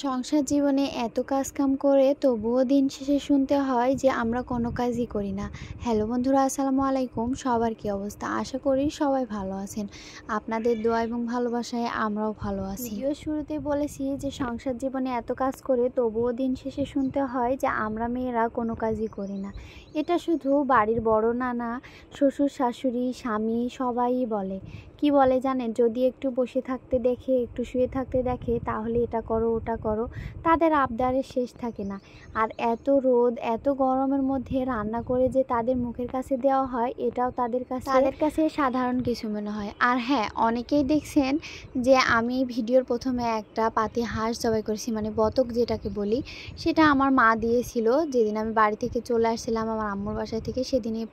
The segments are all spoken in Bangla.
সংসার জীবনে এত কাজ কাম করে তবুও দিন শেষে শুনতে হয় যে আমরা কোনো কাজই করি না। হ্যালো বন্ধুরা, আসসালামু আলাইকুম। সবার কি অবস্থা? আশা করি সবাই ভালো আছেন। আপনাদের দোয়া এবং ভালোবাসায় আমরাও ভালো আছি। ভিডিওর শুরুতেই বলেছি যে সংসার জীবনে এত কাজ করে তবুও দিন শেষে শুনতে হয় যে আমরা মেয়েরা কোনো কাজই করি না। এটা শুধু বাড়ির বড় নানা, শ্বশুর শাশুড়ি, স্বামী সবাই বলে। কি বলে জানেন? যদি একটু বসে থাকতে দেখে, একটু শুয়ে থাকতে দেখে, তাহলে এটা করো ওটা করো। তাদের আবদারের শেষ থাকে না। আর এত রোদ এত গরমের মধ্যে রান্না করে যে তাদের মুখের কাছে দেওয়া হয়, এটাও তাদের কাছে সাধারণ কিছু মনে হয়। আর হ্যাঁ, অনেকেই দেখছেন যে আমি ভিডিওর প্রথমে একটা পাতি হাঁস জবাই করেছি, মানে বতক যেটাকে বলি। সেটা আমার মা দিয়েছিল যেদিন আমি বাড়ি থেকে চলে আসছিলাম আমার আম্মুর বাসায় থেকে, সেদিনই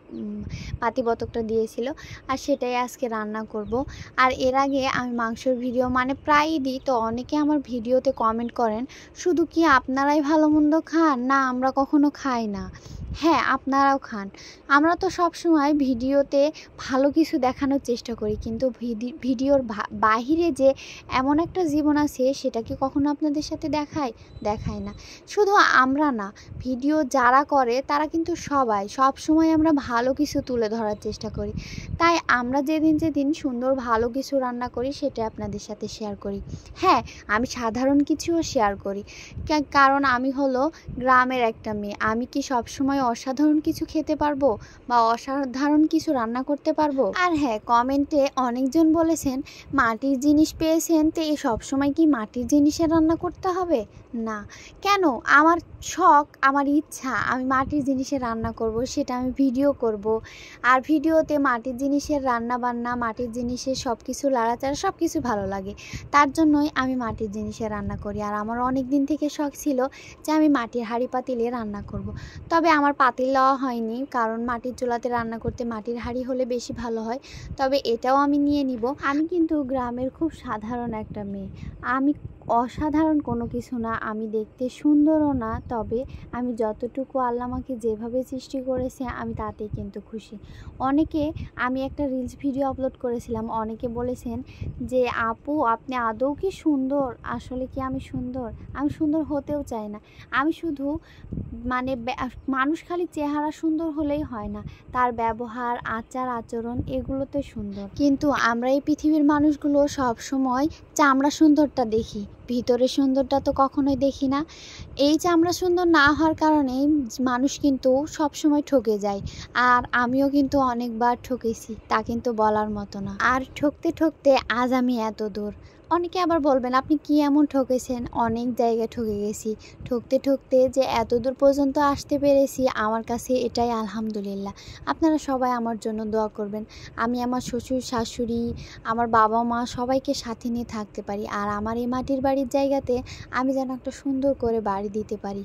পাতি বতকটা দিয়েছিল। আর সেটাই আজকে রান্না করব। আর এর আগে আমি মাংসের ভিডিও মানে প্রায়ই দিই, তো অনেকে আমার ভিডিওতে কমেন্ট করেন, শুধু কি আপনারাই ভালো মন্দ খান, না আমরা কখনো খাই না? হ্যাঁ, আপনারাও খান। আমরা তো সবসময় ভিডিওতে ভালো কিছু দেখানোর চেষ্টা করি, কিন্তু ভিডিওর বাহিরে যে এমন একটা জীবন আছে সেটা কি কখনো আপনাদের সাথে দেখায় না। শুধু আমরা না, ভিডিও যারা করে তারা কিন্তু সব সময় আমরা ভালো কিছু তুলে ধরার চেষ্টা করি। তাই আমরা যেদিন সুন্দর ভালো কিছু রান্না করি সেটা আপনাদের সাথে শেয়ার করি। হ্যাঁ, আমি সাধারণ কিছুও শেয়ার করি, কারণ আমি হলো গ্রামের একটা মেয়ে। আমি কি সবসময় অসাধারণ কিছু খেতে পারবো বা অসাধারণ কিছু রান্না করতে পারবো? আর হ্যাঁ, কমেন্টে অনেকজন বলেছেন মাটির জিনিস পেয়েছেন, তো এই সবসময় কি মাটির জিনিসের রান্না করতে হবে? না, কেন? আমার শখ, আমার ইচ্ছা, আমি মাটির জিনিসের রান্না করব, সেটা আমি ভিডিও করব। আর ভিডিওতে মাটির জিনিসের রান্না বান্না, মাটির জিনিসের সব কিছু লাড়াচাড়া সব কিছু ভালো লাগে। তার জন্যই আমি মাটির জিনিসে রান্না করি। আর আমার অনেক দিন থেকে শখ ছিল যে আমি মাটির হাঁড়ি পাতিলে রান্না করব। তবে আমার পাতিল লওয়া হয়নি, কারণ মাটির চুলাতে রান্না করতে মাটির হাঁড়ি হলে বেশি ভালো হয়। তবে এটাও আমি নিয়ে নিব। আমি কিন্তু গ্রামের খুব সাধারণ একটা মেয়ে। আমি অসাধারণ কোনো কিছু না, আমি দেখতে সুন্দরও না, তবে আমি যতটুকু আল্লাহ আমাকে যেভাবে সৃষ্টি করেছে আমি তাতেই কিন্তু খুশি। আমি একটা রিলস ভিডিও আপলোড করেছিলাম, অনেকে বলেছেন যে আপু আপনি আদৌ কি সুন্দর? আসলে কি আমি সুন্দর? আমি সুন্দর হতেও চাই না। আমি শুধু মানে মানুষ খালি চেহারা সুন্দর হলেই হয় না, তার ব্যবহার আচার আচরণ এগুলোতে সুন্দর। কিন্তু আমরা এই পৃথিবীর মানুষগুলো সব সময় চামড়া সুন্দরটা দেখি, ভিতরের সুন্দরটা তো কখনোই দেখি না। এই চামড়া সুন্দর না হওয়ার কারণে মানুষ কিন্তু সব সময় ঠকে যায়। আর আমিও কিন্তু অনেকবার ঠকেছি, তা কিন্তু বলার মতো না। আর ঠকতে ঠকতে আজ আমি এত দূর। অনেকে আবার বলবেন আপনি কি এমন ঠকেছেন? অনেক জায়গায় ঠকে গেছি। ঠকতে ঠকতে যে এত দূর পর্যন্ত আসতে পেরেছি, আমার কাছে এটাই আলহামদুলিল্লাহ। আপনারা সবাই আমার জন্য দোয়া করবেন, আমি আমার শ্বশুর শাশুড়ি, আমার বাবা মা সবাইকে সাথে নিয়ে থাকতে পারি। আর আমার এই মাটির বাড়ির জায়গাতে আমি যেন একটা সুন্দর করে বাড়ি দিতে পারি।